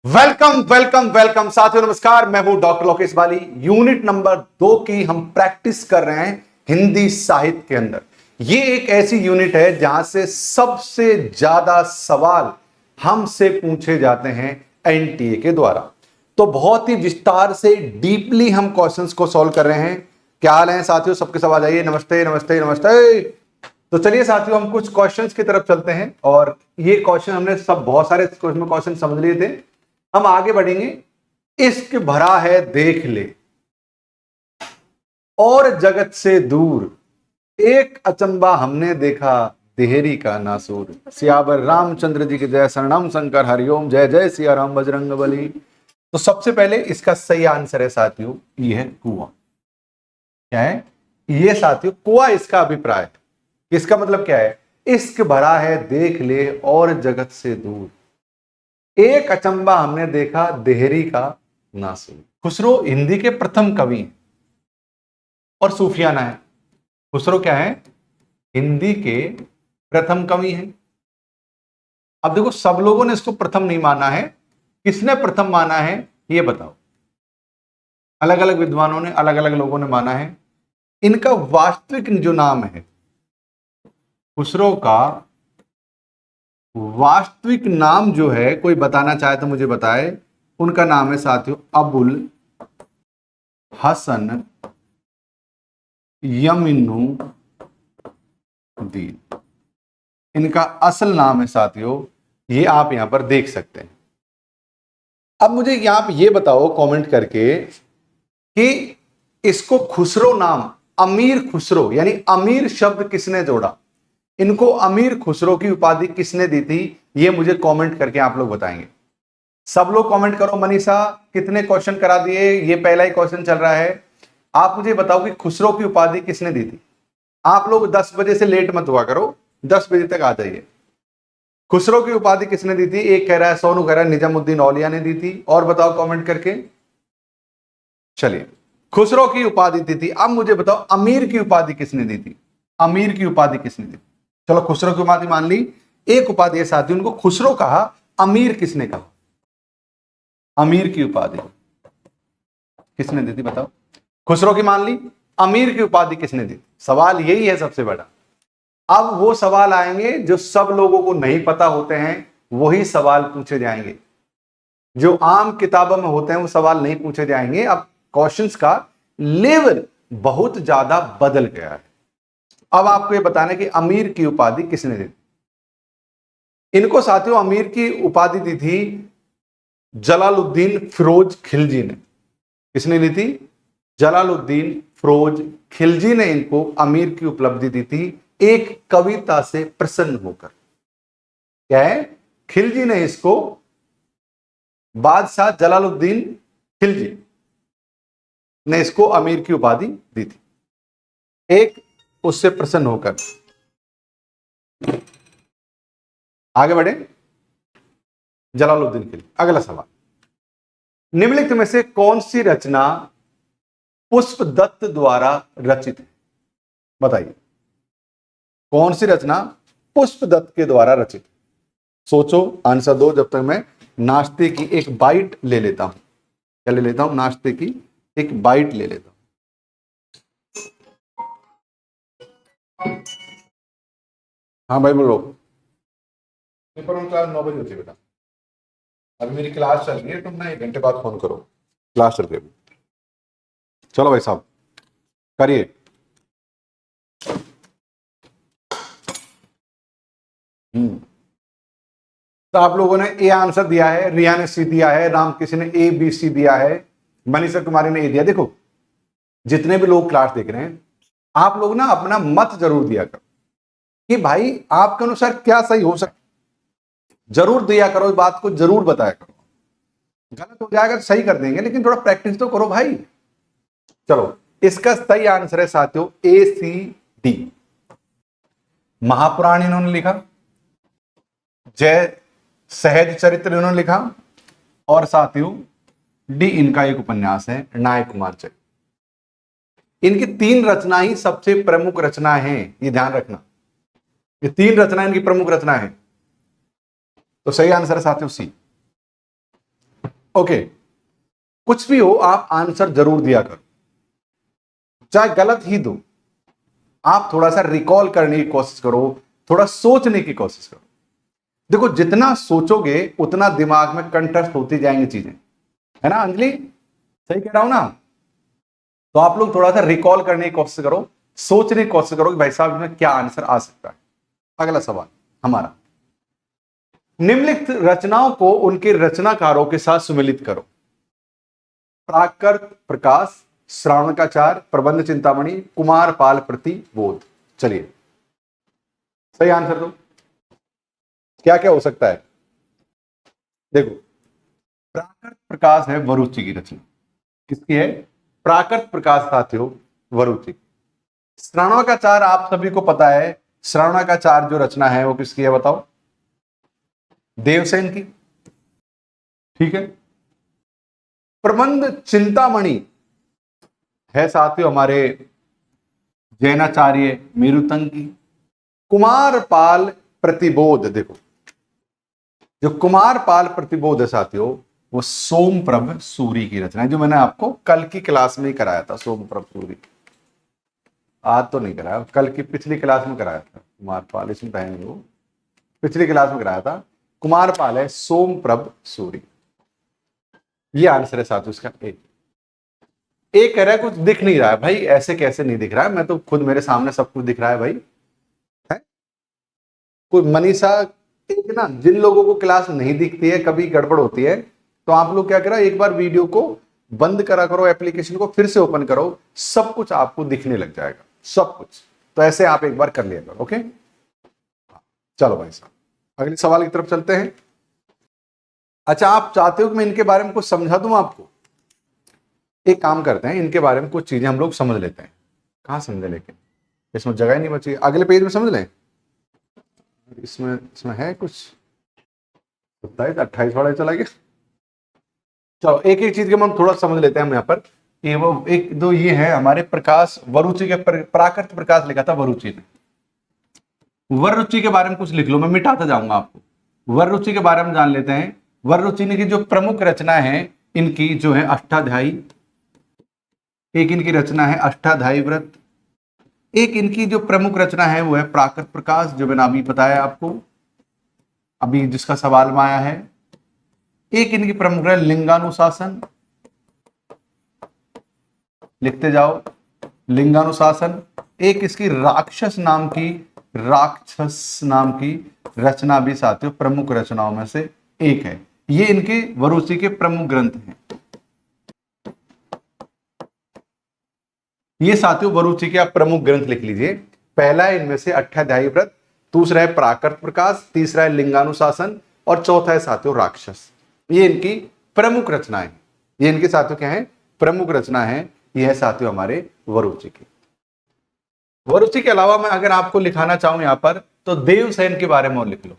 Welcome welcome welcome साथियों, नमस्कार। मैं हूं डॉक्टर लोकेश बाली। यूनिट नंबर 2 की हम प्रैक्टिस कर रहे हैं हिंदी साहित्य के अंदर। ये एक ऐसी यूनिट है जहां से सबसे ज्यादा सवाल हमसे पूछे जाते हैं एनटीए के द्वारा। तो बहुत ही विस्तार से डीपली हम क्वेश्चंस को सॉल्व कर रहे हैं। क्या हाल है साथियों? सबके सब आ जाइए। नमस्ते नमस्ते नमस्ते। तो चलिए साथियों, हम कुछ क्वेश्चंस की तरफ चलते हैं। और ये क्वेश्चन हमने सब बहुत सारे क्वेश्चन समझ लिए थे। हम आगे बढ़ेंगे। इश्क भरा है देख ले और जगत से दूर, एक अचंबा हमने देखा देहरी का नासूर। सियावर रामचंद्र जी की जय, शरणम शंकर हरिओम, जय जय सिया राम बजरंग बली। तो सबसे पहले इसका सही आंसर है साथियों, ये है कुआं। क्या है ये साथियों? कुआं इसका अभिप्राय है। इसका मतलब क्या है? इश्क भरा है देख ले और जगत से दूर, एक अचंबा हमने देखा देहरी का नासूर। खुसरो हिंदी के प्रथम कवि हैं और सूफियाना है। खुसरो क्या है? हिंदी के प्रथम कवि हैं। अब देखो, सब लोगों ने इसको प्रथम नहीं माना है। किसने प्रथम माना है ये बताओ? अलग अलग विद्वानों ने, अलग अलग लोगों ने माना है। इनका वास्तविक जो नाम है, खुसरो का वास्तविक नाम जो है, कोई बताना चाहे तो मुझे बताए। उनका नाम है साथियों अबुल हसन यमीनुद्दीन। इनका असल नाम है साथियों, ये आप यहां पर देख सकते हैं। अब मुझे यहां पर ये बताओ कमेंट करके कि इसको खुसरो नाम, अमीर खुसरो यानी अमीर शब्द किसने जोड़ा? इनको अमीर खुसरो की उपाधि किसने दी थी? ये मुझे कमेंट करके आप लोग बताएंगे। सब लोग कमेंट करो। मनीषा, कितने क्वेश्चन करा दिए? ये पहला ही क्वेश्चन चल रहा है। आप मुझे बताओ कि खुसरो की उपाधि किसने दी थी? आप लोग 10 बजे से लेट मत हुआ करो, 10 बजे तक आ जाइए। खुसरो की उपाधि किसने दी थी? एक कह रहा है, सोनू कह रहा है निजामुद्दीन औलिया ने दी थी। और बताओ कमेंट करके। चलिए, खुसरो की उपाधि दी थी। अब मुझे बताओ अमीर की उपाधि किसने दी थी? अमीर की उपाधि किसने दी? चलो, खुसरो की उपाधि मान ली। एक उपाधि है साथियों, उनको खुसरो कहा, अमीर किसने कहा? अमीर की उपाधि किसने दी थी बताओ? खुसरो की मान ली, अमीर की उपाधि किसने दी? सवाल यही है सबसे बड़ा। अब वो सवाल आएंगे जो सब लोगों को नहीं पता होते हैं, वही सवाल पूछे जाएंगे। जो आम किताबों में होते हैं वो सवाल नहीं पूछे जाएंगे। अब क्वेश्चंस का लेवल बहुत ज्यादा बदल गया है। अब आपको ये बताना है कि अमीर की उपाधि किसने दी? इनको साथियों अमीर की उपाधि दी थी जलालुद्दीन फिरोज खिलजी ने। किसने दी थी? जलालुद्दीन फिरोज खिलजी ने इनको अमीर की उपलब्धि दी थी, एक कविता से प्रसन्न होकर। क्या है? खिलजी ने इसको, बादशाह जलालुद्दीन खिलजी ने इसको अमीर की उपाधि दी थी, एक उससे प्रसन्न होकर। आगे बढ़े। जलालुद्दीन खिलजी। अगला सवाल, निम्नलिखित में से कौन सी रचना पुष्पदत्त द्वारा रचित है? बताइए, कौन सी रचना पुष्पदत्त के द्वारा रचित? सोचो, आंसर दो, जब तक मैं नाश्ते की एक बाइट ले लेता हूं। क्या ले लेता हूं? नाश्ते की एक बाइट ले लेता हूं। हाँ भाई बोलो। पेपर में क्लास 9 बजे होती है बेटा। अभी मेरी क्लास चल रही है, तुम ना 1 घंटे बाद फोन करो, क्लास चल रही है। चलो भाई साहब करिए। तो आप लोगों ने ए आंसर दिया है, रिया ने सी दिया है, राम किसी ने ए बी सी दिया है, मनीषा कुमारी ने ए दिया। देखो, जितने भी लोग क्लास देख रहे हैं, आप लोग ना अपना मत जरूर दिया करो कि भाई आपके अनुसार क्या सही हो सकता। जरूर दिया करो, इस बात को जरूर बताया करो। गलत हो जाएगा तो सही कर देंगे, लेकिन थोड़ा प्रैक्टिस तो करो भाई। चलो, इसका सही आंसर है साथियों ए सी डी। महापुराण इन्होंने लिखा, जय सहज चरित्र इन्होंने लिखा, और साथियों डी इनका एक उपन्यास है नायक कुमार चरित्र। इनकी 3 रचना ही सबसे प्रमुख रचना है, ये ध्यान रखना। ये 3 रचना इनकी प्रमुख रचना है। तो सही आंसर है साथियों सी। ओके, कुछ भी हो आप आंसर जरूर दिया करो, चाहे गलत ही दो, आप थोड़ा सा रिकॉल करने की कोशिश करो, थोड़ा सोचने की कोशिश करो। देखो जितना सोचोगे उतना दिमाग में कंठस्थ होती जाएंगी चीजें, है ना अंजलि, सही कह रहा हूं ना? तो आप लोग थोड़ा सा रिकॉल करने की कोशिश करो, सोचने की कोशिश करो कि भाई साहब इसमें क्या आंसर आ सकता है। अगला सवाल हमारा, निम्नलिखित रचनाओं को उनके रचनाकारों के साथ सुमेलित करो। प्राकृत प्रकाश, श्रावणकाचार, प्रबंध चिंतामणि, कुमार पाल प्रतिबोध। चलिए सही आंसर दो, क्या क्या हो सकता है? देखो प्राकृत प्रकाश है वरुचि की रचना, किसकी है? प्राकृत प्रकाश साथियों वरुचि। श्रावणकाचार आप सभी को पता है, श्रावणकाचार जो रचना है वो किसकी है बताओ? देवसेन की, ठीक है। प्रबंध चिंतामणि है साथियों हमारे जैनाचार्य मेरुतंग की। कुमार पाल प्रतिबोध, देखो जो कुमार पाल प्रतिबोध है साथियों वो सोमप्रभ सूरी की रचना है, जो मैंने आपको कल की क्लास में ही कराया था। सोमप्रभ सूरी आज तो नहीं कराया, कल की पिछली क्लास में कराया था। कुमार पाल इसमें पहले वो पिछली क्लास में कराया था। कुमार पाल है सोमप्रभ सूरी, ये आंसर है साथियों इसका। एक कह रहा है कुछ दिख नहीं रहा है, भाई ऐसे कैसे नहीं दिख रहा है, मैं तो खुद मेरे सामने सब कुछ दिख रहा है भाई, है? कोई मनीषा, एक ना जिन लोगों को क्लास नहीं दिखती है, कभी गड़बड़ होती है, तो आप लोग क्या करो एक बार वीडियो को बंद करा करो, एप्लीकेशन को फिर से ओपन करो, सब कुछ आपको दिखने लग जाएगा, सब कुछ। तो ऐसे आप एक बार कर लिया करो, ओके। चलो भाई साहब अगले सवाल की तरफ चलते हैं। अच्छा आप चाहते हो कि मैं इनके बारे में कुछ समझा दूं आपको? एक काम करते हैं, इनके बारे में कुछ चीजें हम लोग समझ लेते हैं। कहाँ समझे, लेकिन इसमें जगह ही नहीं बची, अगले पेज में समझ लें। इसमें इसमें है कुछ 27 28 वाला चला गया। चलो एक एक चीज के हम थोड़ा समझ लेते हैं हम यहाँ पर। ये वो एक दो ये है हमारे प्रकाश वरुचि के प्राकृत प्रकाश लिखा था वरुचि ने। वरुचि के बारे में कुछ लिख लो, मैं मिटाता जाऊंगा आपको। वरुचि के बारे में जान लेते हैं। वरुचि ने की जो प्रमुख रचना है इनकी जो है अष्टाध्यायी, एक इनकी रचना है अष्टाध्यायी व्रत, एक इनकी जो प्रमुख रचना है वो है प्राकृत प्रकाश, जो मैंने अभी बताया आपको, अभी जिसका सवाल में आया है। एक इनकी प्रमुख है लिंगानुशासन, लिखते जाओ लिंगानुशासन। एक इसकी राक्षस नाम की रचना भी साथियों प्रमुख रचनाओं में से एक है। ये इनके वरुचि के प्रमुख ग्रंथ हैं। ये साथियों वरुचि के आप प्रमुख ग्रंथ लिख लीजिए। पहला है इनमें से अष्टाध्यायी व्रत, दूसरा है प्राकृत प्रकाश, तीसरा है लिंगानुशासन और चौथा है साथियों राक्षस। ये इनकी प्रमुख रचना है। ये इनके साथियों क्या है? प्रमुख रचना है। यह है साथियों हमारे वरुचि की। वरुचि के अलावा मैं अगर आपको लिखाना चाहूं यहां पर तो देवसेन के बारे में और लिख लो।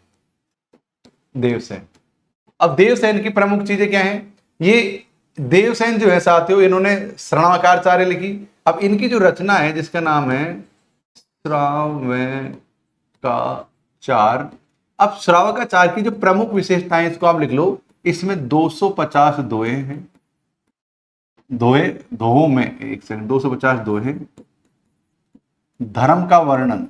देवसेन, अब देवसेन की प्रमुख चीजें क्या हैं? ये देवसेन जो है साथियों इन्होंने श्रवणाचार्य लिखी। अब इनकी जो रचना है जिसका नाम है श्रावकाचार। अब श्रावकाचार की जो प्रमुख विशेषताएं इसको आप लिख लो। इसमें 250 दोहे हैं, दोहों में एक सेकंड 250 दोहे हैं। धर्म का वर्णन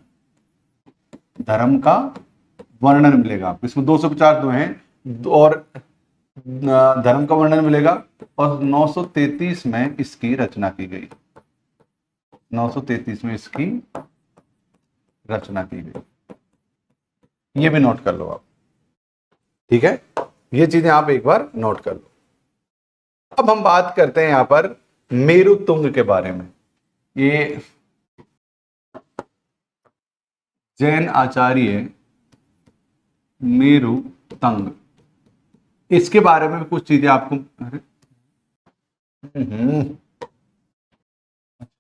मिलेगा आपको इसमें। 250 दोहे हैं और धर्म का वर्णन मिलेगा। और 933 में इसकी रचना की गई, 933 में इसकी रचना की गई। ये भी नोट कर लो आप, ठीक है? ये चीजें आप एक बार नोट कर लो। अब हम बात करते हैं यहां पर मेरुतुंग के बारे में। ये जैन आचार्य मेरुतंग, इसके बारे में कुछ चीजें आपको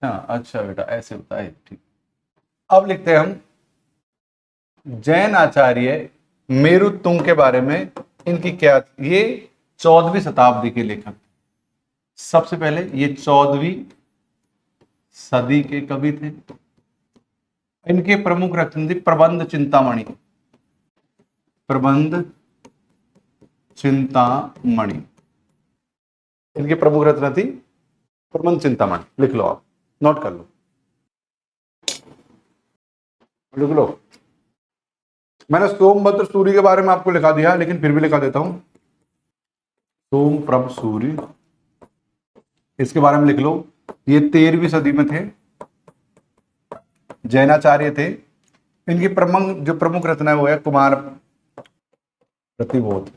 अच्छा बेटा ऐसे होता है, ठीक। अब लिखते हैं हम जैन आचार्य मेरुतुंग के बारे में। इनकी क्या, ये 14वीं शताब्दी के लेखक। सबसे पहले ये 14वीं सदी के कवि थे। इनके प्रमुख रचना थी प्रबंध चिंतामणि। प्रबंध चिंतामणि इनकी प्रमुख रचना थी प्रबंध चिंतामणि। लिख लो, आप नोट कर लो, लिख लो। मैंने सोमभद्र सूरी के बारे में आपको लिखा दिया, लेकिन फिर भी लिखा देता हूं। सोमप्रभ सूरी, इसके बारे में लिख लो। ये 13वीं सदी में थे, जैनाचार्य थे। इनकी प्रमुख रचना है वो है कुमार प्रतिबोध।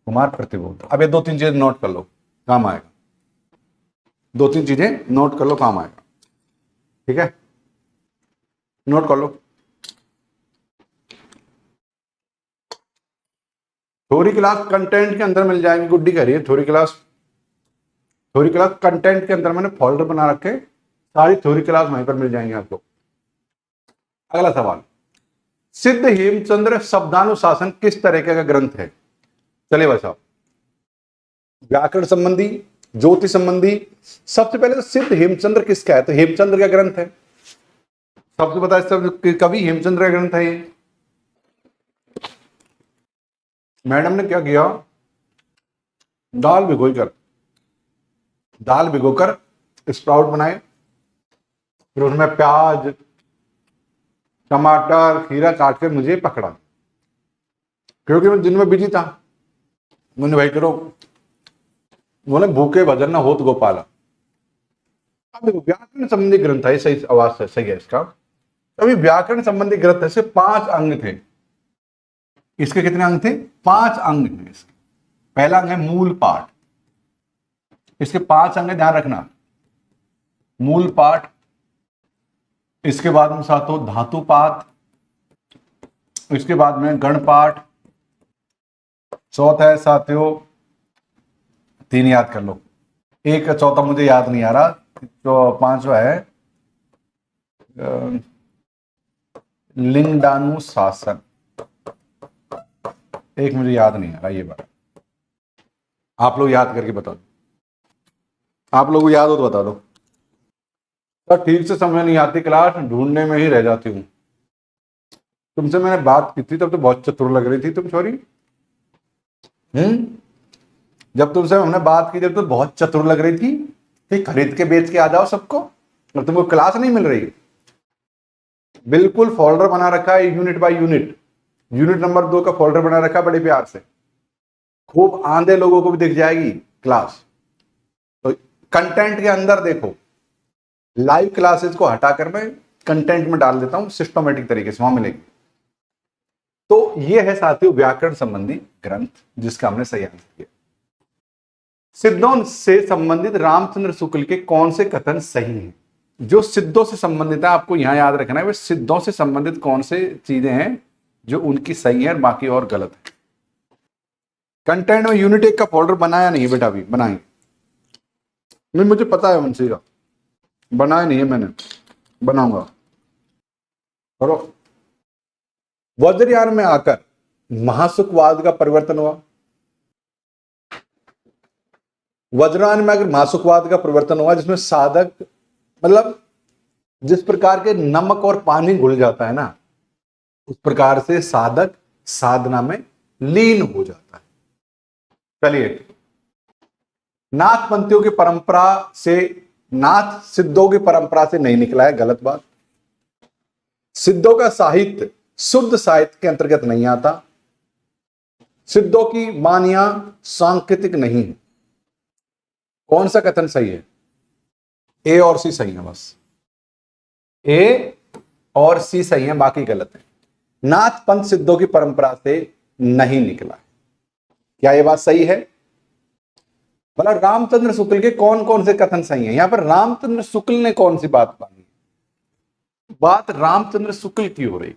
कुमार प्रतिबोध। अब ये 2-3 चीजें नोट कर लो, काम आएगा। 2-3 चीजें नोट कर लो, काम आएगा। ठीक है, नोट कर लो। थ्योरी क्लास कंटेंट के अंदर मिल जाएंगे। गुड्डी कह रही है थ्योरी क्लास कंटेंट के अंदर मैंने फोल्डर बना रखे, सारी थ्योरी क्लास वहीं पर मिल जाएंगे आपको। अगला सवाल, सिद्ध हेमचंद्र शब्दानुशासन किस तरीके का ग्रंथ है? चलिए भाई साहब, व्याकरण संबंधी, ज्योतिष संबंधी। सबसे पहले तो सिद्ध हेमचंद्र किसका है? तो हेमचंद्र का ग्रंथ है। सबसे पता है सब कवि हेमचंद्र का ग्रंथ है ये। मैडम ने क्या किया, दाल भिगोकर स्प्राउट बनाए, फिर उसमें प्याज टमाटर खीरा काट कर मुझे पकड़ा, क्योंकि मैं दिन में बिजी था। मैंने भाई करो, बोले भूखे भजन न होत गोपाला। अब व्याकरण संबंधी ग्रंथ है, सही आवाज से सही है इसका। अभी व्याकरण संबंधी ग्रंथ से 5 अंग थे। इसके कितने अंग थे? 5 अंग हैं इसके। पहला अंग है मूल पाठ, इसके 5 अंग है, ध्यान रखना। मूल पाठ, इसके बाद में साथों धातु पाठ, इसके बाद में गण पाठ, चौथा है साथियों, 3 याद कर लो, एक चौथा मुझे याद नहीं आ रहा, तो 5वां है लिंगानुशासन, एक मुझे याद नहीं आ रहा। ये बात आप लोग याद करके बता दो, आप लोगों को याद हो तो बता दो। तो ठीक से समझ नहीं आती क्लास, ढूंढने में ही रह जाती हूँ। तुमसे मैंने बात की थी तब तो बहुत चतुर लग रही थी तुम, सॉरी। जब तुमसे हमने बात की जब तो बहुत चतुर लग रही थी कि खरीद के बेच के आ जाओ सबको, और तुमको क्लास नहीं मिल रही। बिल्कुल फोल्डर बना रखा है unit by unit, unit number 2 का फोल्डर बना रखा है बड़े प्यार से, खूब आंधे लोगों को भी दिख जाएगी क्लास। तो कंटेंट के अंदर देखो, लाइव क्लासेस को हटाकर मैं कंटेंट में डाल देता हूं सिस्टमेटिक तरीके से, वहां मिलेगी। तो ये है साथियों व्याकरण संबंधी ग्रंथ जिसका हमने सही आंसर किया। सिद्धों से संबंधित रामचंद्र शुक्ल के कौन से कथन सही हैं? जो सिद्धों से संबंधित है, आपको यहां याद रखना है, वे सिद्धों से संबंधित कौन से चीजें हैं जो उनकी सही है और बाकी और गलत है। कंटेंट में यूनिट 1 का फोल्डर बनाया नहीं बेटा, अभी बनाएंगे। नहीं, मुझे पता है मुंशी का, बनाया नहीं है मैंने, बनाऊंगा। करो। वज्रयान में आकर महासुखवाद का परिवर्तन हुआ। वज्रयान में अगर महासुखवाद का परिवर्तन हुआ, जिसमें साधक मतलब जिस प्रकार के नमक और पानी घुल जाता है ना, उस प्रकार से साधक साधना में लीन हो जाता है। चलिए, नाथ पंथियों की परंपरा से, नाथ सिद्धों की परंपरा से नहीं निकला है, गलत बात। सिद्धों का साहित्य शुद्ध साहित्य के अंतर्गत नहीं आता। सिद्धों की वानियां सांकेतिक नहीं है। कौन सा कथन सही है? ए और सी सही है, बस ए और सी सही है, बाकी गलत है। नाथ पंथ सिद्धों की परंपरा से नहीं निकला। क्या यह बात सही है? मतलब रामचंद्र शुक्ल के कौन कौन से कथन सही हैं? यहां पर रामचंद्र शुक्ल ने कौन सी बात मानी? बात रामचंद्र शुक्ल की हो रही,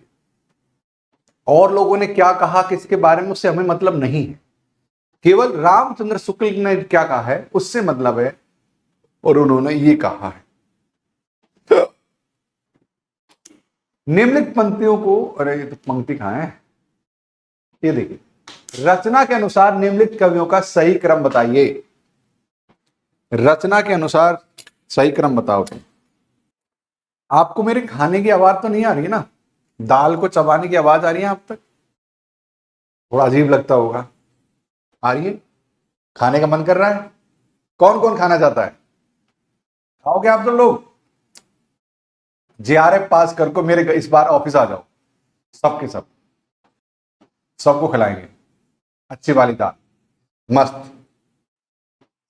और लोगों ने क्या कहा कि इसके बारे में, उससे हमें मतलब नहीं है। केवल रामचंद्र शुक्ल ने क्या कहा है उससे मतलब है, और उन्होंने ये कहा है। निम्नलिखित पंक्तियों को, अरे ये तो पंक्ति कहां है, ये देखिए, रचना के अनुसार निम्नलिखित कवियों का सही क्रम बताइए। रचना के अनुसार सही क्रम बताओ। तुम, आपको मेरे खाने की आवाज तो नहीं आ रही है ना? दाल को चबाने की आवाज आ रही है आप तक? थोड़ा अजीब लगता होगा, आ रही है? खाने का मन कर रहा है? कौन कौन खाना चाहता है? खाओगे आप तो लोग? JRF पास कर को मेरे इस बार ऑफिस आ जाओ, सबके सब, सबको खिलाएंगे अच्छी वाली दाल, मस्त।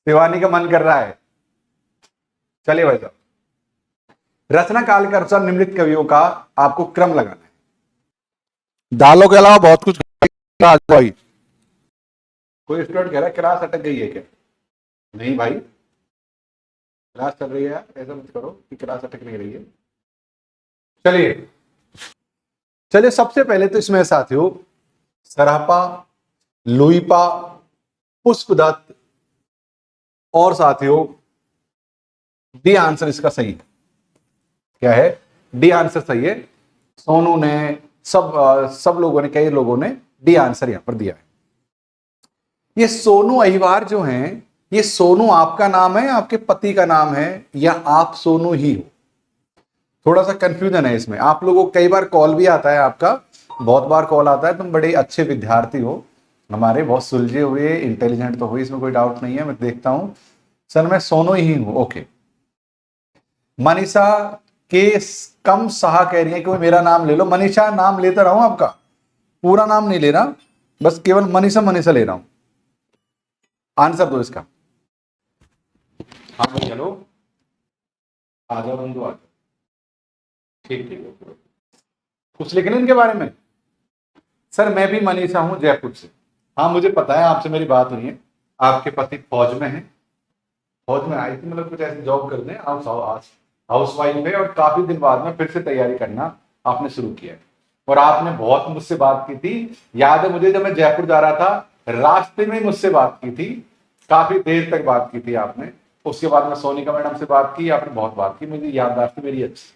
शिवानी का मन कर रहा है, चलिए भाई साहब। रचना काल के अनुसार निम्नलिखित कवियों का आपको क्रम लगाना है। दालों के अलावा बहुत कुछ भाई। कोई स्टूडेंट कह रहा है क्लास अटक गई है क्या? नहीं भाई, क्लास चल रही है यार, ऐसा मत करो कि क्लास अटक नहीं रही है। चलिए चलिए, सबसे पहले तो इसमें साथियों सरापा, लुईपा, पुष्पदत्त और साथियों डी आंसर इसका सही है। क्या है? डी आंसर सही है। सोनू ने, सब लोगों ने, कई लोगों ने डी आंसर यहां पर दिया है। ये सोनू अहिवार जो हैं, ये सोनू आपका नाम है, आपके पति का नाम है, या आप सोनू ही हो? थोड़ा सा कंफ्यूजन है इसमें। आप लोगों को कई बार कॉल भी आता है, आपका बहुत बार कॉल आता है, तुम बड़े अच्छे विद्यार्थी हो हमारे, बहुत सुलझे हुए, इंटेलिजेंट तो हुए, इसमें कोई डाउट नहीं है। मैं देखता हूं सर, मैं सोनू ही हूं। ओके, मनीषा के कम साहा कह रही है कि मेरा नाम ले लो। मनीषा नाम लेता रहा हूं आपका, पूरा नाम नहीं ले रहा, बस केवल मनीषा मनीषा ले रहा हूं। आंसर दो इसका। हाँ भाई चलो, आ जाओ बंधु, आ जाओ। ठीक ठीक, कुछ लिखने इनके बारे में? सर मैं भी मनीषा हूं, जयपुर से। हाँ मुझे पता है, आपसे मेरी बात हुई है, आपके पति फौज में हैं। फौज में आई थी, मतलब कुछ ऐसी जॉब कर रहे हैं, हाउस वाइफ है, और काफी दिन बाद में फिर से तैयारी करना आपने शुरू किया है। और आपने बहुत मुझसे बात की थी, याद है मुझे, जब मैं जयपुर जा रहा था, रास्ते में मुझसे बात की थी, काफी देर तक बात की थी आपने। उसके बाद में सोनिका मैडम से बात की, आपने बहुत बात की, मुझे याददाश्त मेरी अच्छी,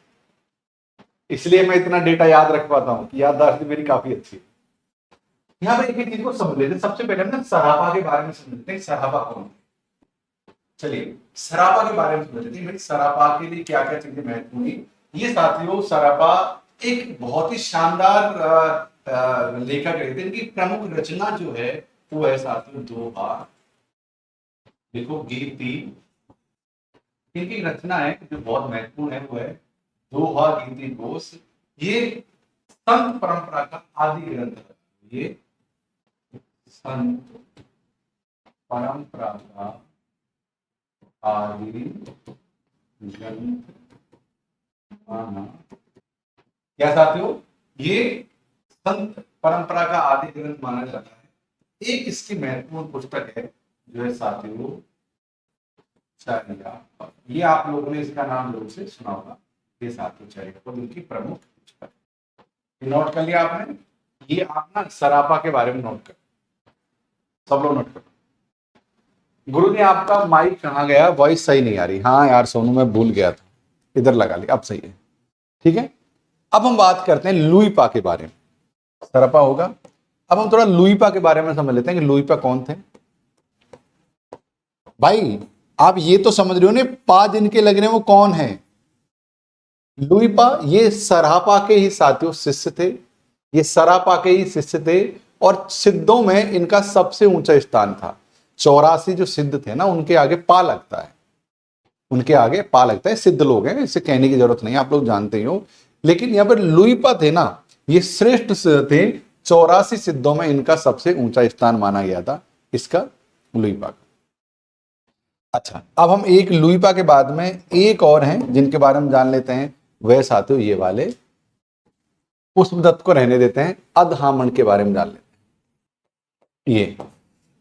इसलिए मैं इतना डेटा याद रख पाता हूँ कि याददाश्त मेरी काफी अच्छी है। यहाँ पर एक चीज को समझ लेते, सबसे पहले हम ना सरापा के बारे में समझते हैं। सरापा कौन है? चलिए सरापा के बारे में समझते हैं। भाई सरापा के लिए क्या क्या चीजें महत्वपूर्ण हुई। ये साथियों सरापा एक बहुत ही शानदार लेखक है। इनकी प्रमुख रचना जो है वो है साथियों दोहा। देखो गीति, इनकी रचना है जो बहुत महत्वपूर्ण है वो है दोहा गीति घोष। ये संत परंपरा का आदि ग्रंथ है। ये संत परंपरा का आदि ग्रंथ माना। क्या साथियों? ये संत परंपरा का आदि ग्रंथ माना जाता है। एक इसकी महत्वपूर्ण पुस्तक है जो है साथियों चर्या। ये आप लोगों ने इसका नाम जरूर से सुना होगा। ये साथियों चर्या उनकी प्रमुख पुस्तक। नोट कर लिया आपने? ये आप ना सरापा के बारे में नोट कर, सब लोग नोट कर। गुरु ने आपका माइक कहाँ गया? वॉइस सही नहीं आ रही। हाँ यार सोनू मैं भूल गया था, इधर लगा लिया, अब सही है। ठीक है, अब हम बात करते हैं लुईपा के बारे में। सरापा होगा, अब हम थोड़ा लुईपा के बारे में समझ लेते हैं कि लुईपा कौन थे। भाई आप ये तो समझ रहे हो ना, पा जिनके लग रहे हैं वो कौन है? लुईपा ये सरापा के ही साथियों शिष्य थे। ये सरापा के ही शिष्य थे और सिद्धों में इनका सबसे ऊंचा स्थान था। 84 जो सिद्ध थे ना, उनके आगे पा लगता है, उनके आगे पा लगता है। सिद्ध लोग हैं, इससे कहने की जरूरत नहीं, आप लोग जानते ही हो। लेकिन यहां पर लुईपा थे ना, ये श्रेष्ठ थे। 84 सिद्धों में इनका सबसे ऊंचा स्थान माना गया था, इसका लुईपा का। अच्छा, अब हम एक लुईपा के बाद में एक और हैं जिनके बारे में जान लेते हैं। वह साथियों ये वाले पुष्पदत्त को रहने देते हैं, अधहामण के बारे में जान लेते हैं।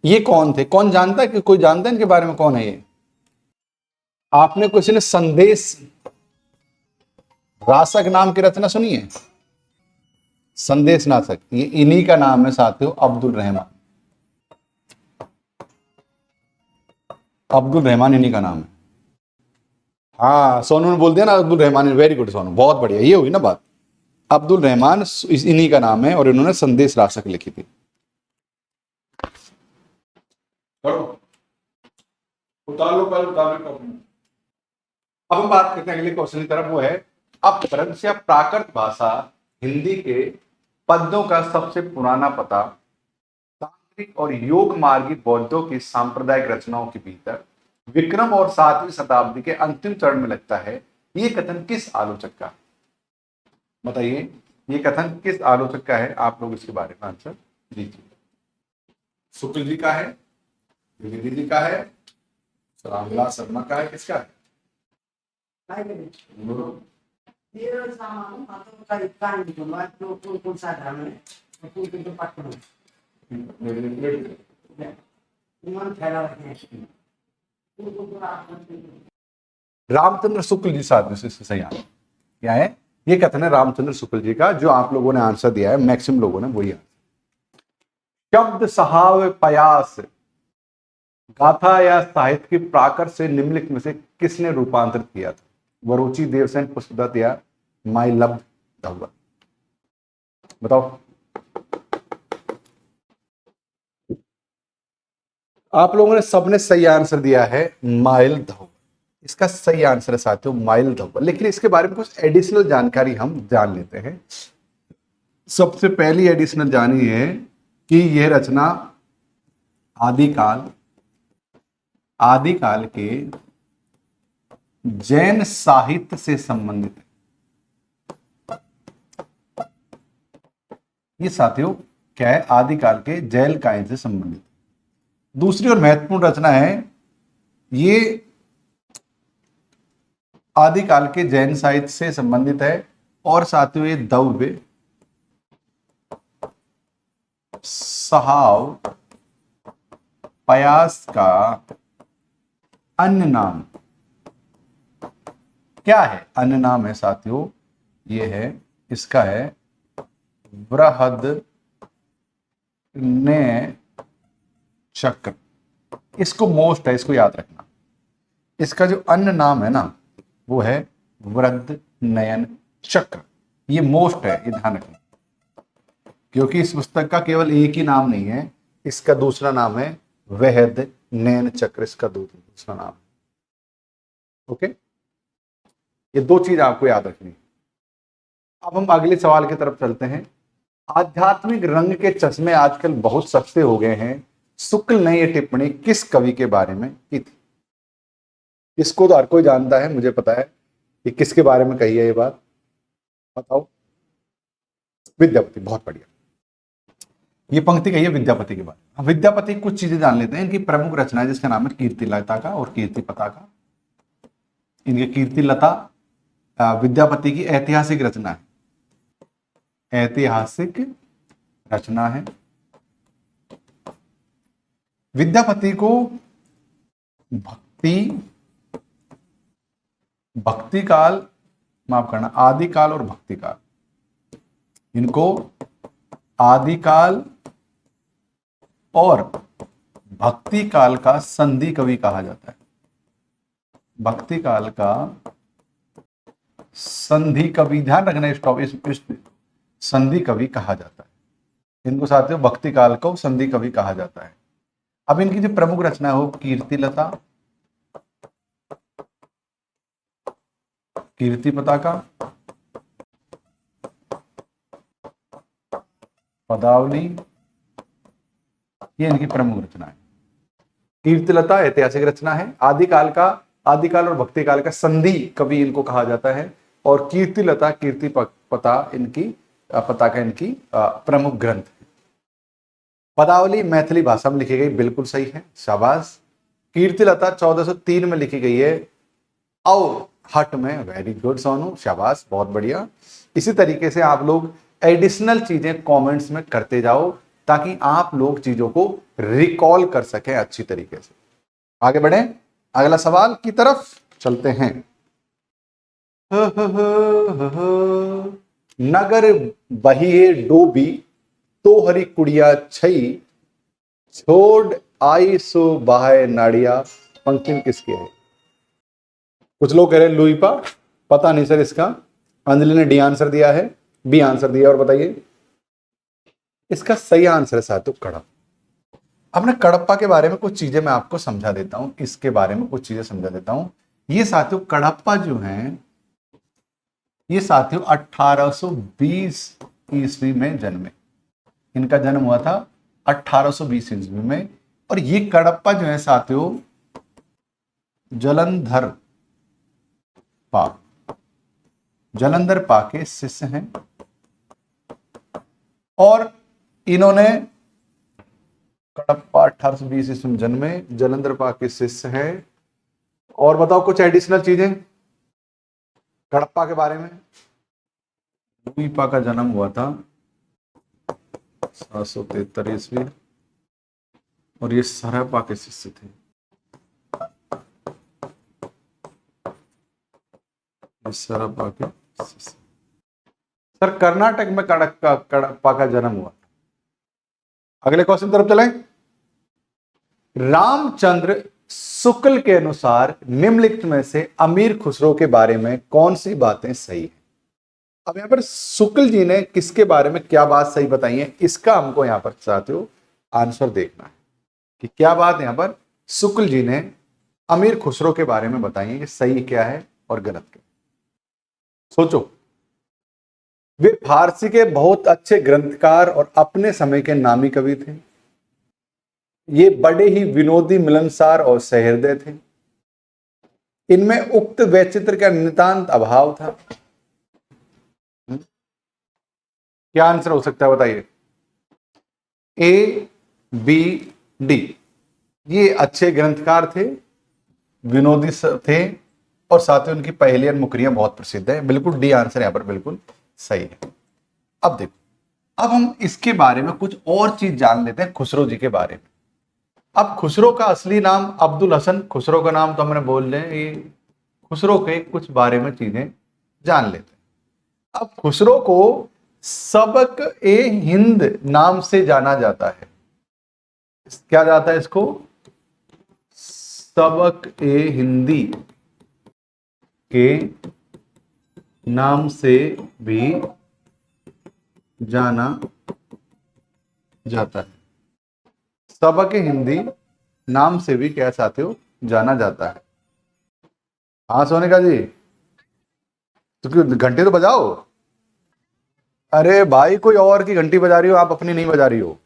ये कौन थे? कौन जानता है? कि कोई जानता है इनके बारे में? कौन है ये? आपने किसी ने संदेश रासक नाम की रचना सुनी है? संदेश नासक, ये इन्हीं का नाम है साथियों, अब्दुल रहमान। अब्दुल रहमान इन्हीं का नाम है। हाँ सोनू ने बोल दिया ना अब्दुल रहमान। वेरी गुड सोनू, बहुत बढ़िया, ये हुई ना बात। अब्दुल रहमान इन्हीं का नाम है और इन्होंने संदेश रासक लिखी थी। अब हम बात करते हैं अगले क्वेश्चन की तरफ, वो है अपभ्रंश या प्राकृत भाषा हिंदी के पद्यों का सबसे पुराना पता तांत्रिक और योग मार्गी बौद्धों की सांप्रदायिक रचनाओं के भीतर विक्रम और 7वीं शताब्दी के अंतिम चरण में लगता है, ये कथन किस आलोचक का है? बताइए, ये कथन किस आलोचक का है? आप लोग इसके बारे में आंसर दीजिए। शुक्ल जी का है, द्विवेदी जी का है, रामविलास शर्मा का है, किसका है? रामचंद्र शुक्ल जी साथ में से सही आंसर क्या है? ये कथन है रामचंद्र शुक्ल जी का, जो आप लोगों ने आंसर दिया है, मैक्सिमम लोगों ने वही आंसर। शब्द सहाव पयास गाथा या साहित्य की प्राकर से निम्नलिखित में से किसने रूपांतरित किया था? वरुचि देवसेन, पुष्पदत्त या माइलब्ध धवल? बताओ। आप लोगों ने सबने सही आंसर दिया है माइल धवल। इसका सही आंसर है साथियों माइल धवल। लेकिन इसके बारे में कुछ एडिशनल जानकारी हम जान लेते हैं। सबसे पहली एडिशनल जानी है कि यह रचना आदिकाल के जैन साहित्य से संबंधित है। ये साथियों क्या है? आदिकाल के जैन कायन से संबंधित। दूसरी और महत्वपूर्ण रचना है, ये आदिकाल के जैन साहित्य से संबंधित है और साथियों ये दव्य सहाव पयास का अन्य नाम क्या है? अन्य नाम है साथियों, ये है, इसका है बृहद ने चक्र। इसको मोस्ट है, इसको याद रखना। इसका जो अन्य नाम है ना, वो है वृद्ध नयन चक्र। ये मोस्ट है, ये ध्यान रखना, क्योंकि इस पुस्तक का केवल एक ही नाम नहीं है, इसका दूसरा नाम है वहद नयन चक्र, इसका दूसरा नाम। ओके, ये दो चीज आपको याद रखनी। अब हम अगले सवाल की तरफ चलते हैं। आध्यात्मिक रंग के चश्मे आजकल बहुत सस्ते हो गए हैं। शुक्ल ने यह टिप्पणी किस कवि के बारे में की थी? इसको तो हर कोई जानता है, मुझे पता है कि किसके बारे में कही है ये बात। बताओ। विद्यापति। बहुत बढ़िया, ये पंक्ति कही है विद्यापति के बारे में। विद्यापति कुछ चीजें जान लेते हैं। इनकी प्रमुख रचना है जिसका नाम है कीर्तिलता का और कीर्तिपता का। इनकी कीर्तिलता विद्यापति की ऐतिहासिक रचना है, ऐतिहासिक रचना है। विद्यापति को भक्ति काल, माफ करना, आदिकाल और भक्ति काल, इनको आदिकाल और भक्ति काल का संधि कवि कहा जाता है। भक्ति काल का संधि कवि, ध्यान रखना, स्टॉप, इस संधि कवि कहा जाता है इनको साथियों। भक्ति काल को संधि कवि कहा जाता है। अब इनकी जो प्रमुख रचना है वो कीर्तिलता, कीर्तिपता का, पदावली, ये इनकी प्रमुख रचना है। कीर्तिलता ऐतिहासिक रचना है। आदिकाल और भक्ति काल का संधि कवि इनको कहा जाता है। और कीर्तिलता, कीर्तिपता इनकी पता का इनकी प्रमुख ग्रंथ है। पदावली मैथिली भाषा में लिखी गई, बिल्कुल सही है, शाबाश। कीर्तिलता 1403 में लिखी गई है और हट में, वेरी गुड सोनू, शाबाश, बहुत बढ़िया। इसी तरीके से आप लोग एडिशनल चीजें कमेंट्स में करते जाओ ताकि आप लोग चीजों को रिकॉल कर सकें अच्छी तरीके से। आगे बढ़े, अगला सवाल की तरफ चलते हैं। नगर बहिए डोबी तो हरी कुड़िया छई, छोड़ आई सो बाहे नाड़िया, पंक्ति किसकी है? कुछ लोग कह रहे हैं लुईपा, पता नहीं सर इसका। अंजलि ने डी आंसर दिया है, बी आंसर दिया। और बताइए, इसका सही आंसर है साथियों कडप्पा। अब ना कडप्पा के बारे में कुछ चीजें मैं आपको समझा देता हूं, इसके बारे में कुछ चीजें समझा देता हूं। ये साथियों कडप्पा जो हैं, ये साथियों 1820 ईस्वी में जन्मे। इनका जन्म हुआ था 1820 ईस्वी में। और ये कडप्पा जो है साथियों जलंधर पा के शिष्य हैं और इन्होंने कडप्पा 1820 ईस्वी में जन्मे, जलंधर पा के शिष्य हैं। और बताओ कुछ एडिशनल चीजें कडप्पा के बारे में। लुई पा का जन्म हुआ था 773 ईस्वी और ये सरहपा के शिष्य थे। सरहपा के शिष्य। सर कर्नाटक में कडप्पा का जन्म हुआ। अगले क्वेश्चन तरफ चलें। रामचंद्र शुक्ल के अनुसार निम्नलिखित में से अमीर खुसरो के बारे में कौन सी बातें सही है। अब यहां पर शुक्ल जी ने किसके बारे में क्या बात सही बताई है, इसका हमको यहां पर साथियों आंसर देखना है कि क्या बात यहां पर शुक्ल जी ने अमीर खुसरो के बारे में बताई है कि सही क्या है और गलत क्या है। सोचो, वे फारसी के बहुत अच्छे ग्रंथकार और अपने समय के नामी कवि थे। ये बड़े ही विनोदी, मिलनसार और सहृदय थे। इनमें उक्त वैचित्र का नितांत अभाव था। क्या आंसर हो सकता है बताइए। ए, बी, डी। ये अच्छे ग्रंथकार थे, विनोदी थे और साथ ही उनकी पहेलियां मुकरियां बहुत प्रसिद्ध है। बिल्कुल डी आंसर यहां पर बिल्कुल सही है। अब देखो, अब हम इसके बारे में कुछ और चीज जान लेते हैं खुसरो जी के बारे में। अब खुसरो का असली नाम अब्दुल हसन खुसरो का नाम तो हमने बोल रहे हैं। खुसरो के कुछ बारे में चीजें जान लेते हैं। अब खुसरो को सबक ए हिंद नाम से जाना जाता है। क्या जाता है इसको? सबक ए हिंदी के नाम से भी जाना जाता है। सबक ए हिंदी नाम से भी क्या साथियों जाना जाता है। हाँ सोनिका जी, तो घंटे तो बजाओ। अरे भाई, कोई और की घंटी बजा रही हो, आप अपनी नहीं बजा रही हो।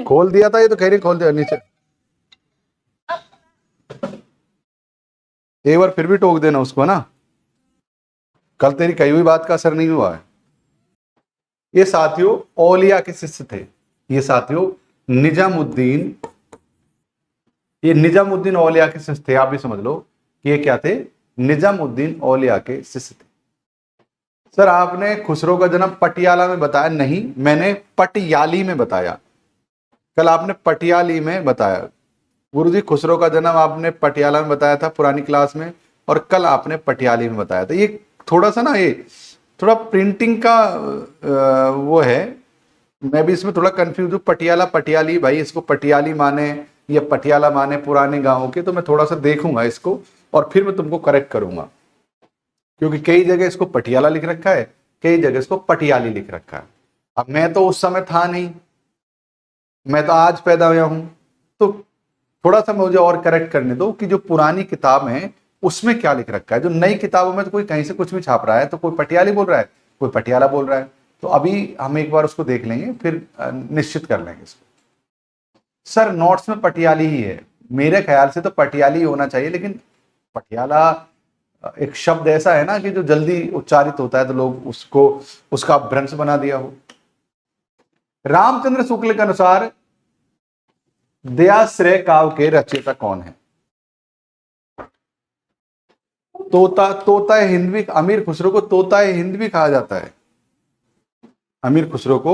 खोल दिया था ये तो कह रही खोल दिया नीचे। एक बार फिर भी टोक देना उसको ना, कल तेरी कही हुई बात का असर नहीं हुआ है। ये साथियों औलिया के शिष्य थे। ये साथियों निजामुद्दीन, ये निजामुद्दीन औलिया के शिष्य थे। आप भी समझ लो कि ये क्या थे, निजामुद्दीन औलिया के शिष्य थे। सर आपने खुसरो का जन्म पटियाला में बताया, नहीं मैंने पटियाली में बताया। कल आपने पटियाली में बताया। गुरुजी खुसरो का जन्म आपने पटियाला में बताया था पुरानी क्लास में, और कल आपने पटियाली में बताया था। ये थोड़ा सा ना, ये थोड़ा प्रिंटिंग का वो है, मैं भी इसमें थोड़ा कंफ्यूज हूँ। पटियाला पटियाली, भाई इसको पटियाली माने या पटियाला माने पुराने गांवों के, तो मैं थोड़ा सा देखूंगा इसको और फिर मैं तुमको करेक्ट करूंगा, क्योंकि कई जगह इसको पटियाला लिख रखा है, कई जगह इसको पटियाली लिख रखा है। अब मैं तो उस समय था नहीं, मैं तो आज पैदा हुआ हूं, तो थोड़ा सा मुझे और करेक्ट करने दो कि जो पुरानी किताब है उसमें क्या लिख रखा है। जो नई किताबों में तो कोई कहीं से कुछ भी छाप रहा है, तो कोई पटियाली बोल रहा है, कोई पटियाला बोल रहा है। तो अभी हम एक बार उसको देख लेंगे, फिर निश्चित कर लेंगे इसको। सर नोट्स में पटियाली ही है, मेरे ख्याल से तो पटियाली होना चाहिए, लेकिन पटियाला एक शब्द ऐसा है ना कि जो जल्दी उच्चारित होता है तो लोग उसको उसका भ्रंश बना दिया हो। रामचंद्र शुक्ल के अनुसार दयाश्रय काव्य के रचयिता कौन है? तोता हिंद भी, अमीर खुसरो को तोता हिंद भी कहा जाता है। अमीर खुसरो को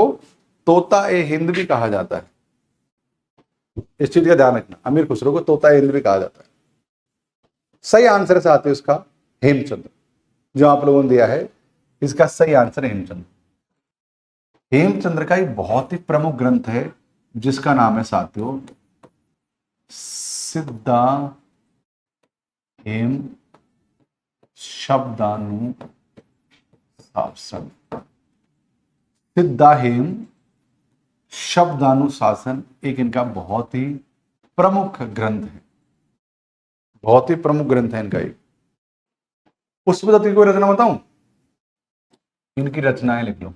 तोता हिंद भी कहा जाता है। इस चीज का ध्यान रखना, अमीर खुसरो को तोता हिंद भी कहा जाता है। सही आंसर साथ ही उसका हेमचंद्र, जो आप लोगों ने दिया है, इसका सही आंसर हेमचंद्र। हेमचंद्र का एक बहुत ही प्रमुख ग्रंथ है जिसका नाम है साथियों सिद्धा हेम शब्दानुशासन। सिद्धा हेम शब्दानुशासन एक इनका बहुत ही प्रमुख ग्रंथ है, बहुत ही प्रमुख ग्रंथ है इनका। एक पुष्पदत्त की कोई रचना बताऊं? इनकी रचनाएं लिख लो।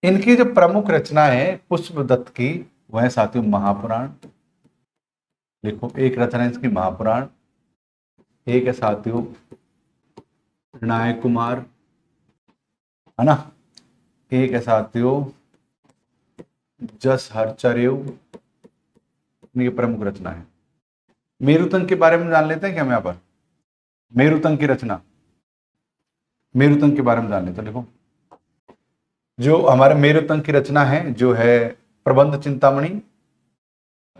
इनकी जो प्रमुख रचना है पुष्पदत्त की, वह है साथियों महापुराण। देखो, एक रचना है इसकी महापुराण, एक है साथियों नायक कुमार, है ना, एक है साथियों जस हरचर्यु, ये प्रमुख रचना है। मेरुतंग के बारे में जान लेते हैं क्या हम यहाँ पर? मेरुतंग की रचना, मेरुतंग के बारे में जान लेते हैं। देखो, जो हमारे मेरुतंग की रचना है जो है प्रबंध चिंतामणि,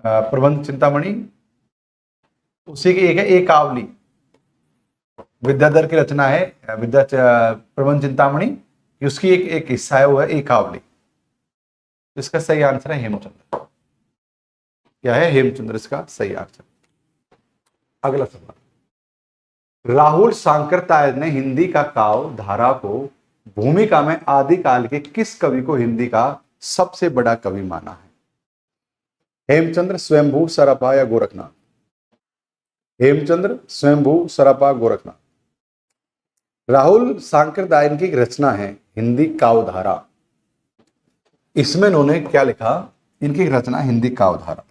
प्रबंध चिंतामणि, उसी की एक है एकावली। विद्याधर की रचना है प्रबंध चिंतामणि, उसकी एक हिस्सा है वो है एकावली। इसका सही आंसर है हेमचंद्र। क्या है? हेमचंद्र इसका सही आंसर। अगला सवाल, राहुल सांकृत्यायन ने हिंदी का काव्य धारा को भूमिका में आदिकाल के किस कवि को हिंदी का सबसे बड़ा कवि माना है? हेमचंद्र, स्वयंभू, सरपा या गोरखनाथ? हेमचंद्र, स्वयंभू, सरपा, गोरखनाथ। राहुल सांकृत्यायन की एक रचना है हिंदी काव्य धारा, इसमें इन्होंने क्या लिखा? इनकी रचना हिंदी काव्य धारा।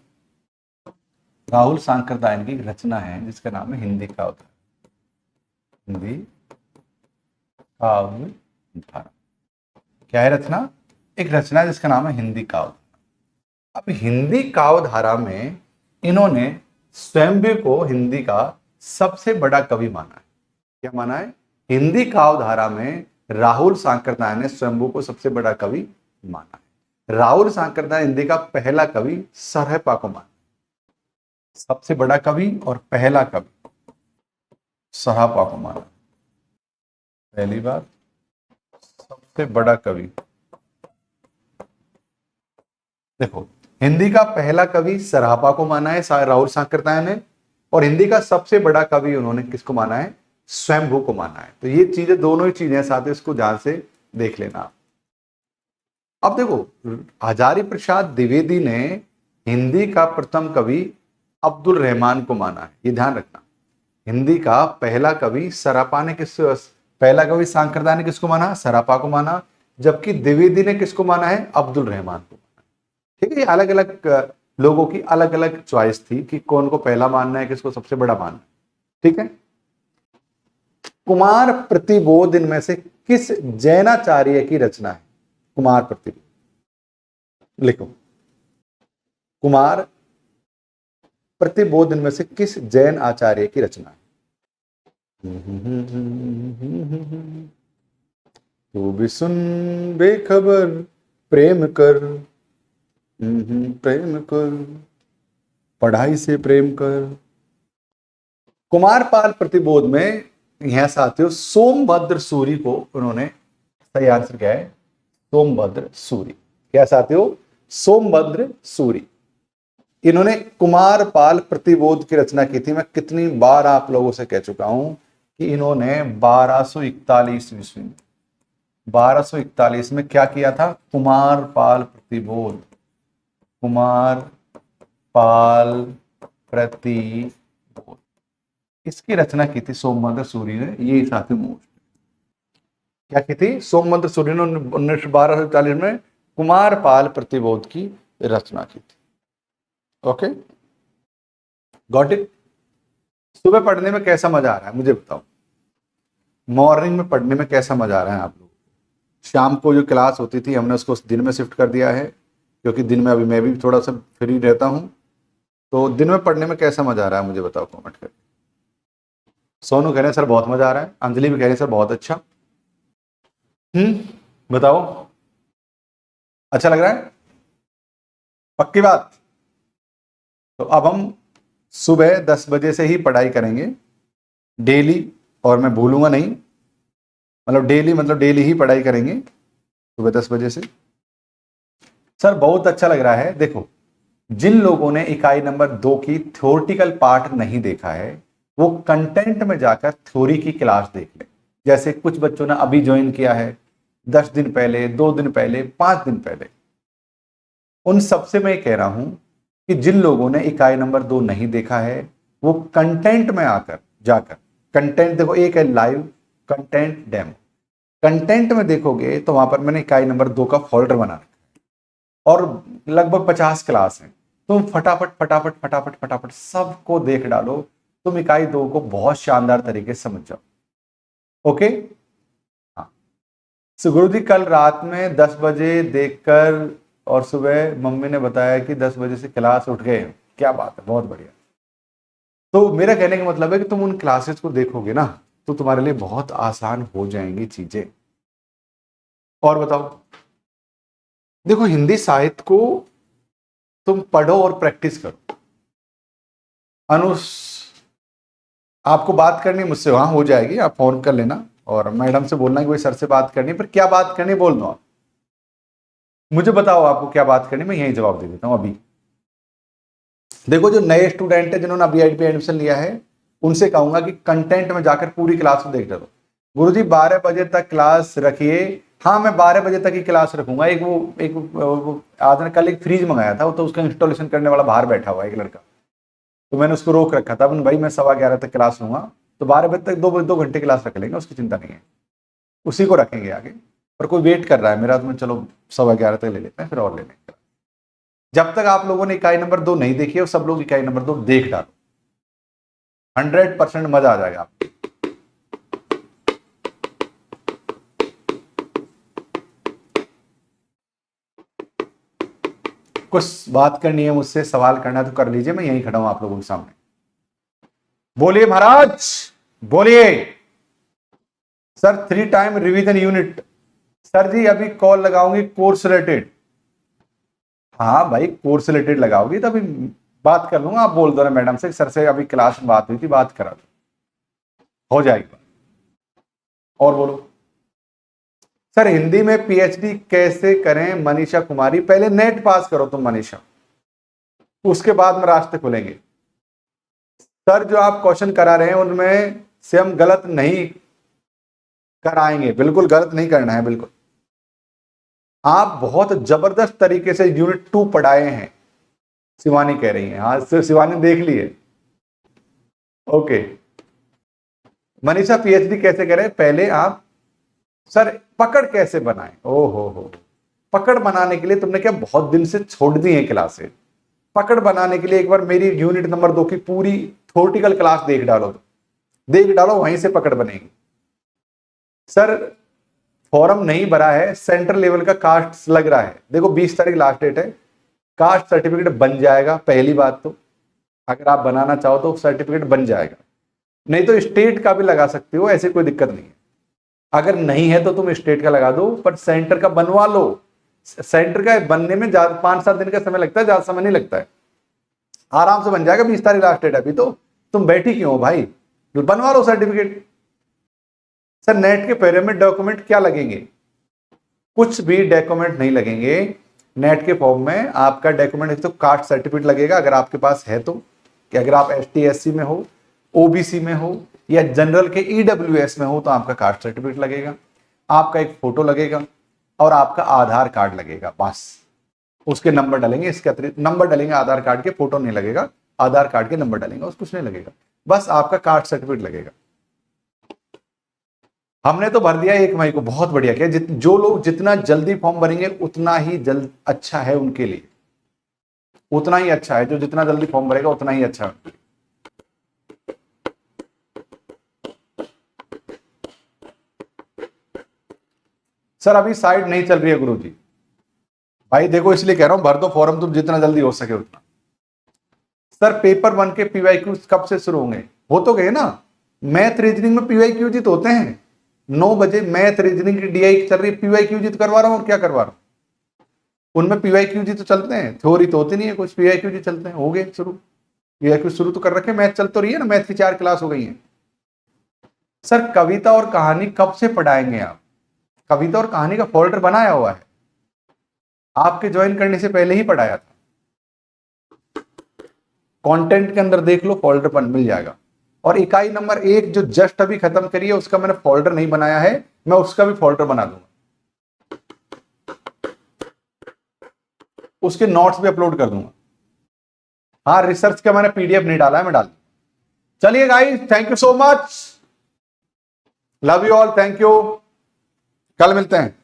राहुल सांकृत्यायन की रचना है जिसका नाम है हिंदी काव्य धारा, हिंदी काव्य धारा। क्या है रचना? एक रचना जिसका नाम है हिंदी काव्य। अब हिंदी काव्य धारा में इन्होंने स्वयंभू को हिंदी का सबसे बड़ा कवि माना है। क्या माना है? हिंदी काव्य धारा में राहुल सांकृत्यायन ने स्वयंभू को सबसे बड़ा कवि माना है। राहुल सांकृत्यायन हिंदी का पहला कवि सरहपा को माना, सबसे बड़ा कवि और पहला कवि सरहपा को माना। पहली बार सबसे बड़ा कवि, देखो, हिंदी का पहला कवि सरहपा को माना है राहुल सांकृत्यायन ने, और हिंदी का सबसे बड़ा कवि उन्होंने किसको माना है? स्वयंभू को माना है। तो ये चीजें, दोनों ही चीजें साथ, इसको ध्यान से देख लेना। अब देखो, हजारी प्रसाद द्विवेदी ने हिंदी का प्रथम कवि अब्दुल रहमान को माना है, ये ध्यान रखना। हिंदी का पहला कवि सरहपा ने पहला कवि सांकृत्यायन ने किसको माना? सरहपा को माना। जबकि द्विवेदी ने किसको माना है? अब्दुल रहमान को। ठीक है, ये अलग अलग लोगों की अलग अलग चॉइस थी कि कौन को पहला मानना है, किसको सबसे बड़ा मानना है। ठीक है, कुमार प्रतिबोध इनमें से किस जैनाचार्य की रचना है? कुमार प्रतिबोध, लिखो, कुमार प्रतिबोध इनमें से किस जैन आचार्य की रचना है? तू भी सुन बेखबर प्रेम कर, प्रेम कर, पढ़ाई से प्रेम कर। कुमारपाल प्रतिबोध में यह साथियों सोमभद्र सूरी को उन्होंने, सही आंसर क्या है? सोमभद्र सूरी। क्या साथियों? सोमभद्र सूरी। इन्होंने कुमारपाल प्रतिबोध की रचना की थी। मैं कितनी बार आप लोगों से कह चुका हूं कि इन्होंने 1241 ईस्वी में, 1241 में क्या किया था? कुमारपाल प्रतिबोध, कुमारपाल प्रतिबोध, इसकी रचना की थी सोमभद्र सूरी ने। ये साथी मोस्ट क्या की थी? सोमभद्र सूरी ने 1240 में कुमारपाल प्रतिबोध की रचना की थी। Okay, got it? सुबह पढ़ने में कैसा मजा आ रहा है मुझे बताओ? मॉर्निंग में पढ़ने में कैसा मजा आ रहा है आप लोग? शाम को जो क्लास होती थी हमने उसको दिन में शिफ्ट कर दिया है, क्योंकि दिन में अभी मैं भी थोड़ा सा फ्री रहता हूं। तो दिन में पढ़ने में कैसा मजा आ रहा है मुझे बताओ कमेंट करके। सोनू कह रहे हैं सर बहुत मजा आ रहा है, अंजलि भी कह रही है सर बहुत अच्छा। बताओ, अच्छा लग रहा है? पक्की बात? तो अब हम सुबह 10 बजे से ही पढ़ाई करेंगे डेली, और मैं भूलूंगा नहीं, मतलब डेली ही पढ़ाई करेंगे सुबह 10 बजे से। सर बहुत अच्छा लग रहा है। देखो, जिन लोगों ने इकाई नंबर 2 की थ्योरेटिकल पार्ट नहीं देखा है वो कंटेंट में जाकर थ्योरी की क्लास देख ले। जैसे कुछ बच्चों ने अभी ज्वाइन किया है, 10 दिन पहले, 2 दिन पहले, 5 दिन पहले, उन सबसे मैं कह रहा हूं कि जिन लोगों ने इकाई नंबर 2 नहीं देखा है वो कंटेंट में आकर जाकर, कंटेंट देखो, एक है लाइव कंटेंट डेमो, कंटेंट में देखोगे तो वहां पर मैंने इकाई नंबर 2 का फोल्डर बना रखा है और लगभग 50 क्लास है। तुम फटाफट फटाफट फटाफट फटाफट सबको देख डालो, तुम इकाई 2 को बहुत शानदार तरीके से समझ जाओ। ओके, हाँ। सो गुरु जी कल रात में 10 बजे देखकर और सुबह मम्मी ने बताया कि 10 बजे से क्लास उठ गए। क्या बात है, बहुत बढ़िया। तो मेरा कहने का मतलब है कि तुम उन क्लासेस को देखोगे ना तो तुम्हारे लिए बहुत आसान हो जाएंगी चीजें। और बताओ, देखो हिंदी साहित्य को तुम पढ़ो और प्रैक्टिस करो। अनुस, आपको बात करनी मुझसे, वहां हो जाएगी, आप फोन कर लेना और मैडम से बोलना कि कोई सर से बात करनी है, पर क्या बात करनी बोल दो आप मुझे, बताओ आपको क्या बात करनी, मैं यही जवाब दे देता हूं अभी। देखो जो नए स्टूडेंट है जिन्होंने अभी आईटी एडमिशन लिया है, उनसे कहूंगा कि कंटेंट में जाकर पूरी क्लास को देख लो। गुरुजी 12 बजे तक क्लास रखिए। हाँ, मैं 12 बजे तक ही क्लास रखूंगा। आज ने कल एक फ्रीज मंगाया था, तो उसका इंस्टॉलेशन करने वाला बाहर बैठा हुआ है एक लड़का, तो मैंने उसको रोक रखा था भाई मैं 11:15 तक क्लास लूंगा, तो 12 बजे तक 2 घंटे क्लास रख लेंगे, उसकी चिंता नहीं है, उसी को रखेंगे आगे। पर कोई वेट कर रहा है मेरा, तो मैं चलो 11:15 तक ले लेते हैं, फिर और ले लेंगे। जब तक आप लोगों ने इकाई नंबर 2 नहीं देखी है, सब लोग इकाई नंबर 2 देख डालो, 100% मजा आ जाएगा आपको। कुछ बात करनी है मुझसे, सवाल करना है तो कर लीजिए, मैं यहीं खड़ा हूं आप लोगों के सामने। बोलिए महाराज, बोलिए। Sir 3 time revision unit. Sir ji अभी कॉल लगाऊंगी कोर्स रिलेटेड। हाँ भाई, कोर्स रिलेटेड लगाओगी तो अभी बात कर लूंगा, आप बोल दो ना मैडम से, सर से अभी क्लास में बात हुई थी, बात करा दो, हो जाएगी। और बोलो। सर हिंदी में पीएचडी कैसे करें मनीषा कुमारी? पहले नेट पास करो तुम मनीषा, उसके बाद में रास्ते खुलेंगे। सर जो आप क्वेश्चन करा रहे हैं उनमें से हम गलत नहीं कराएंगे, बिल्कुल गलत नहीं करना है, बिल्कुल। आप बहुत जबरदस्त तरीके से यूनिट 2 पढ़ाए हैं, शिवानी कह रही है। हाँ सिर्फ शिवानी देख ली है। ओके, मनीषा पीएचडी कैसे करें? पहले आप सर पकड़ कैसे बनाएं? ओ हो, पकड़ बनाने के लिए तुमने क्या बहुत दिन से छोड़ दी है क्लासेस? पकड़ बनाने के लिए एक बार मेरी यूनिट नंबर 2 की पूरी थ्योरेटिकल क्लास देख डालो, देख डालो, वहीं से पकड़ बनेगी। सर फॉर्म नहीं भरा है, सेंट्रल लेवल का कास्ट लग रहा है, देखो 20 तारीख लास्ट डेट है, कास्ट सर्टिफिकेट बन जाएगा। पहली बात तो अगर आप बनाना चाहो तो सर्टिफिकेट बन जाएगा, नहीं तो स्टेट का भी लगा सकते हो, ऐसे कोई दिक्कत नहीं है। अगर नहीं है तो तुम स्टेट का लगा दो, पर सेंटर का बनवा लो। सेंटर का बनने में 5-7 दिन का समय लगता है, ज्यादा समय नहीं लगता है, आराम से बन जाएगा। 20 तारीख लास्ट डेट है अभी, तो तुम बैठी क्यों हो भाई, बनवा लो सर्टिफिकेट। सर नेट के पेपर में डॉक्यूमेंट क्या लगेंगे? कुछ भी डॉक्यूमेंट नहीं लगेंगे नेट के फॉर्म में। आपका डॉक्यूमेंट तो कास्ट सर्टिफिकेट लगेगा, अगर आपके पास है तो, कि अगर आप ST/SC में हो, OBC में हो या जनरल के EWS में हो तो आपका कास्ट सर्टिफिकेट लगेगा, आपका एक फोटो लगेगा और आपका आधार कार्ड लगेगा, बस। उसके नंबर डालेंगे, इसके अतिरिक्त नंबर डालेंगे, आधार कार्ड के, फोटो नहीं लगेगा, आधार कार्ड के नंबर डालेंगे, उसको कुछ नहीं लगेगा, बस आपका कास्ट सर्टिफिकेट लगेगा। हमने तो भर दिया 1 मई को, बहुत बढ़िया किया। जो लोग जितना जल्दी फॉर्म भरेंगे उतना ही जल्द अच्छा है उनके लिए, उतना ही अच्छा है, जो जितना जल्दी फॉर्म भरेगा उतना ही अच्छा है। सर अभी साइट नहीं चल रही है गुरुजी। भाई देखो इसलिए कह रहा हूं, भर दो फॉर्म तुम जितना जल्दी हो सके उतना। सर पेपर 1 के PYQ कब से शुरू होंगे? हो तो गए ना, मैथ रीजनिंग में PYQ तो होते हैं 9 बजे। मैथ रीजनिंग की DI चल रही है, PYQ तो करवा रहा हूं, और क्या करवा रहा हूं, उनमें PYQ तो चलते हैं, थ्योरी तो होती नहीं है कुछ, PYQ चलते हैं। हो गए शुरू, PYQ शुरू तो कर रखे, मैथ चल तो रही है ना, मैथ की 4 क्लास हो गई है। सर कविता और कहानी कब से पढ़ाएंगे आप? कविता और कहानी का फोल्डर बनाया हुआ है, आपके ज्वाइन करने से पहले ही पढ़ाया था। कंटेंट के अंदर देख लो, फोल्डर पर मिल जाएगा। और इकाई नंबर 1 जो जस्ट अभी खत्म करी है, उसका मैंने फोल्डर नहीं बनाया है, मैं उसका भी फोल्डर बना दूंगा, उसके नोट्स भी अपलोड कर दूंगा। हाँ रिसर्च का मैंने PDF नहीं डाला है, मैं डाल। चलिए guys, thank you so much, love you all, thank you. कल मिलते हैं।